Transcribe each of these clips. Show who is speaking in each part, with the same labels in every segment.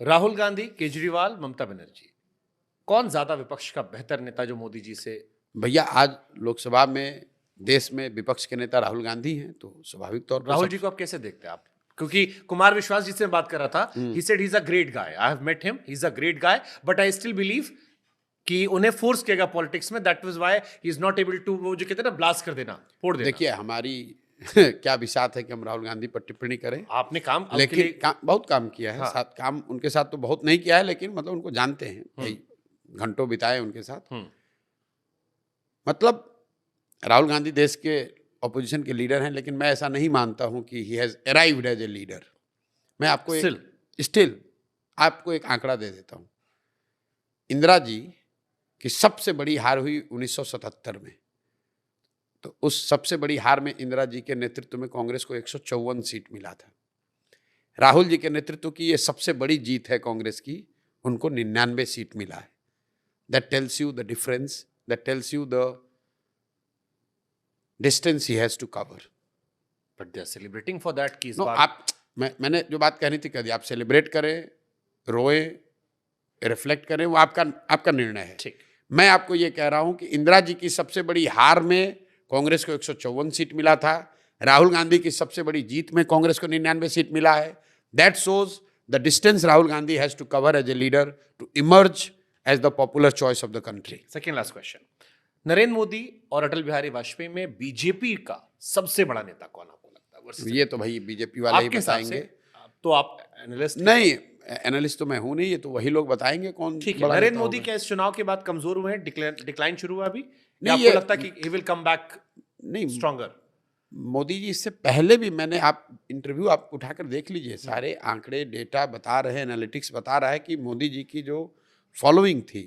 Speaker 1: राहुल गांधी, केजरीवाल, ममता बनर्जी, कौन ज्यादा विपक्ष का बेहतर नेता जो मोदी जी से?
Speaker 2: भैया आज लोकसभा में देश में विपक्ष के नेता राहुल गांधी हैं, तो स्वाभाविक तौर पर
Speaker 1: राहुल जी को आप कैसे देखते हैं आप? क्योंकि कुमार विश्वास जी से मैं बात कर रहा था, he said he is a great guy, I have met him, he is a great guy, but I still believe कि उन्हें फोर्स किया गया पॉलिटिक्स में, that was why he is not able to, वो जो कहते हैं ना, ब्लास्ट कर देना, फोड़ देना।
Speaker 2: देखिए हमारी क्या विसात है कि हम राहुल गांधी पर टिप्पणी करें।
Speaker 1: आपने काम
Speaker 2: लेकिन बहुत काम किया है।
Speaker 1: हाँ।
Speaker 2: साथ काम उनके साथ तो बहुत नहीं किया है, लेकिन मतलब उनको जानते हैं, कई घंटों बिताए उनके साथ। मतलब राहुल गांधी देश के ऑपोजिशन के लीडर हैं, लेकिन मैं ऐसा नहीं मानता हूं कि he has arrived as a leader. मैं आपको स्टिल आपको एक आंकड़ा दे देता हूं। इंदिरा जी की सबसे बड़ी हार हुई 1977 में, तो उस सबसे बड़ी हार में इंदिरा जी के नेतृत्व में कांग्रेस को 154 सीट मिला था। राहुल जी के नेतृत्व की ये सबसे बड़ी जीत है कांग्रेस की, उनको 99 सीट मिला है। That tells you the difference, that tells you the distance he has to cover.
Speaker 1: But they are celebrating for that कि इस
Speaker 2: नो,
Speaker 1: बार
Speaker 2: आप मैंने जो बात कहनी थी कह दी। आप सेलिब्रेट करें, रोए, रिफ्लेक्ट करें, वो आपका निर्णय है।
Speaker 1: ठीक।
Speaker 2: मैं आपको ये कह रहा हूं कि इंदिरा जी की सबसे बड़ी हार में कांग्रेस को 154 सीट मिला था। राहुल गांधी की सबसे बड़ी जीत में कांग्रेस को 99 सीट मिला है। That shows the distance Rahul Gandhi has to cover as a leader to emerge as the popular choice of the country.
Speaker 1: Second last question, Narendra Modi और अटल बिहारी वाजपेयी में बीजेपी का सबसे बड़ा नेता कौन आपको लगता है?
Speaker 2: ये तो भाई बीजेपी वाले ही बताएंगे।
Speaker 1: तो आप एनालिस्ट
Speaker 2: नहीं, एनालिस्ट तो मैं हूं नहीं, ये तो वही लोग बताएंगे कौन।
Speaker 1: ठीक है, नरेंद्र मोदी क्या इस चुनाव के बाद कमजोर हुए हैं, डिक्लाइन शुरू हुआ अभी?
Speaker 2: नहीं,
Speaker 1: आपको लगता है कि ही विल कम बैक
Speaker 2: नहीं
Speaker 1: स्ट्रॉन्गर?
Speaker 2: मोदी जी इससे पहले भी मैंने, आप इंटरव्यू आप उठाकर देख लीजिए, सारे आंकड़े डेटा बता रहे हैं, एनालिटिक्स बता रहा है कि मोदी जी की जो फॉलोइंग थी,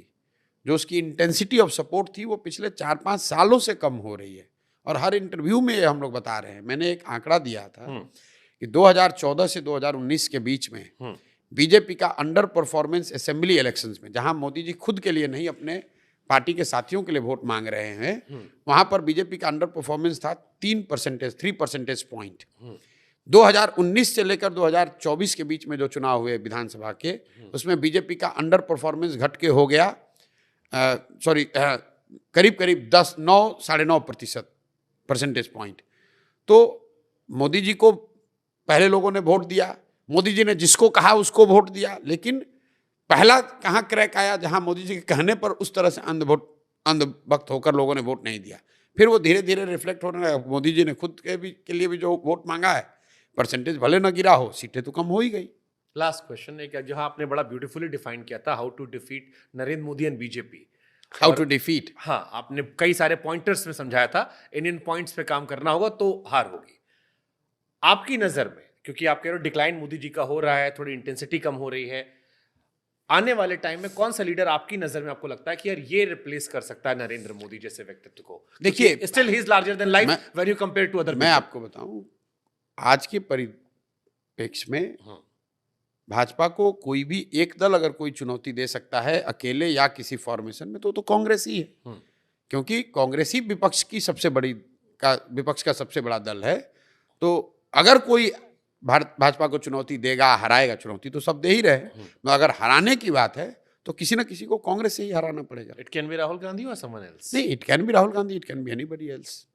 Speaker 2: जो उसकी इंटेंसिटी ऑफ सपोर्ट थी, वो पिछले 4-5 सालों से कम हो रही है। और हर इंटरव्यू में ये हम लोग बता रहे हैं। मैंने एक आंकड़ा दिया था कि 2014 से 2019 के बीच में बीजेपी का अंडर परफॉर्मेंस असेंबली इलेक्शंस में, जहां मोदी जी खुद के लिए नहीं अपने पार्टी के साथियों के लिए वोट मांग रहे हैं, वहां पर बीजेपी का अंडर परफॉर्मेंस था 3 परसेंटेज पॉइंट। 2019 से लेकर 2024 के बीच में जो चुनाव हुए विधानसभा के, उसमें बीजेपी का अंडर परफॉर्मेंस घट के हो गया करीब करीब 9.5% परसेंटेज पॉइंट। तो मोदी जी को पहले लोगों ने वोट दिया, मोदी जी ने जिसको कहा उसको वोट दिया, लेकिन पहला कहाँ क्रैक आया, जहां मोदी जी के कहने पर उस तरह से अंधभक्त होकर लोगों ने वोट नहीं दिया। फिर वो धीरे धीरे रिफ्लेक्ट होने लगा। मोदी जी ने खुद के लिए भी जो वोट मांगा है, परसेंटेज भले न गिरा हो, सीटें तो कम हो ही गई।
Speaker 1: लास्ट क्वेश्चन है, जहां आपने बड़ा ब्यूटीफुली डिफाइन किया था how to defeat Narendra Modi and BJP,
Speaker 2: how to defeat,
Speaker 1: हाँ, आपने कई सारे पॉइंटर्स में समझाया था, इन पॉइंट्स पे काम करना होगा तो हार होगी आपकी नजर में। क्योंकि आप कह रहे हो डिक्लाइन मोदी जी का हो रहा है, थोड़ी इंटेंसिटी कम हो रही है, आने वाले टाइम में कौन सा लीडर आपकी नजर में आपको लगता है कि यार ये रिप्लेस कर सकता है नरेंद्र मोदी जैसे व्यक्तित्व को?
Speaker 2: देखिए,
Speaker 1: still he is larger than life when you compare to other.
Speaker 2: मैं आपको बताऊं, आज के परिप्रेक्ष्य में भाजपा को कोई भी एक दल अगर कोई चुनौती दे सकता है अकेले या किसी फॉर्मेशन में, तो कांग्रेस ही है। क्योंकि कांग्रेस ही विपक्ष का सबसे बड़ा दल है। तो अगर कोई भाजपा को चुनौती देगा, हराएगा, चुनौती तो सब दे ही रहे, मगर अगर हराने की बात है तो किसी ना किसी को कांग्रेस से ही हराना पड़ेगा।
Speaker 1: It can be Rahul Gandhi और समवन एल्स।
Speaker 2: नहीं, it can be Rahul Gandhi, it can be anybody else.